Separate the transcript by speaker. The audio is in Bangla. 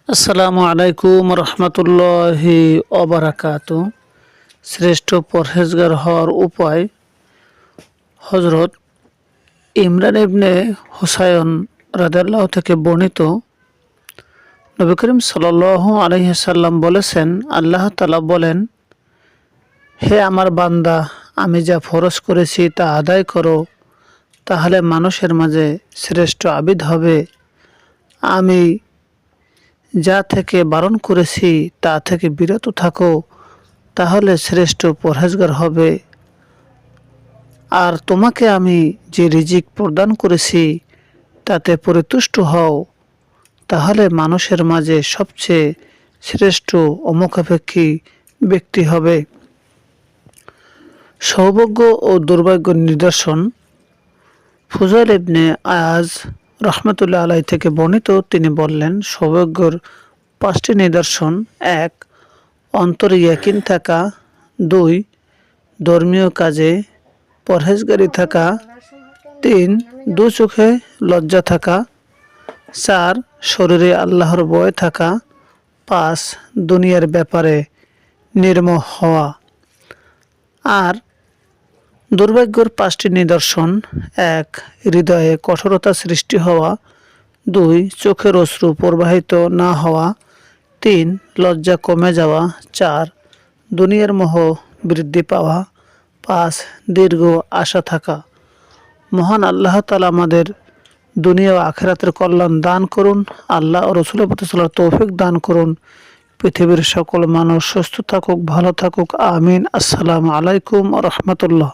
Speaker 1: আসসালামু আলাইকুম রহমতুল্লাহি ওবারাকাতু। শ্রেষ্ঠ পরহেজগার হওয়ার উপায়। হজরত ইমরান ইবনে হুসায়ন রাদিয়াল্লাহু থেকে বর্ণিত, নবী করিম সাল্লাল্লাহু আলাইহি সাল্লাম বলেছেন, আল্লাহ তাআলা বলেন, হে আমার বান্দা, আমি যা ফরজ করেছি তা আদায় করো, তাহলে মানুষের মাঝে শ্রেষ্ঠ আবিদ হবে। আমি যা থেকে বারণ করেছি তা থেকে বিরত থাকো, তাহলে শ্রেষ্ঠ পরহেজগার হবে। আর তোমাকে আমি যে রিজিক প্রদান করেছি তাতে পরিতুষ্ট হও, তাহলে মানুষের মাঝে সবচেয়ে শ্রেষ্ঠ অমুখাপেক্ষী ব্যক্তি হবে। সৌভাগ্য ও দুর্ভাগ্যের নিদর্শন। ফুজাইল ইবনে আয়াজ রহমতুল্লাহ আলাই থেকে বর্ণিত, তিনি বললেন, সৌভাগ্যের 5টি নিদর্শন: 1. অন্তরে ইয়াকিন থাকা। 2. ধর্মীয় কাজে পরহেজগারি থাকা। 3. দু চোখে লজ্জা থাকা। 4. শরীরে আল্লাহর ভয় থাকা। 5. দুনিয়ার ব্যাপারে নির্মোহ হওয়া। আর দুর্ভাগ্যের 5টি নিদর্শন: 1. হৃদয়ে কঠোরতা সৃষ্টি হওয়া। 2. চোখের অশ্রু প্রবাহিত না হওয়া। 3. লজ্জা কমে যাওয়া। 4. দুনিয়ার মোহ বৃদ্ধি পাওয়া। 5. দীর্ঘ আশা থাকা। মহান আল্লাহ তাআলা আমাদের দুনিয়া ও আখিরাতের কল্যাণ দান করুন। আল্লাহ ও রাসূলের প্রতি চলার তৌফিক দান করুন। পৃথিবীর সকল মানুষ সুস্থ থাকুক, ভালো থাকুক। আমিন। আসসালামু আলাইকুম ওয়া রাহমাতুল্লাহ।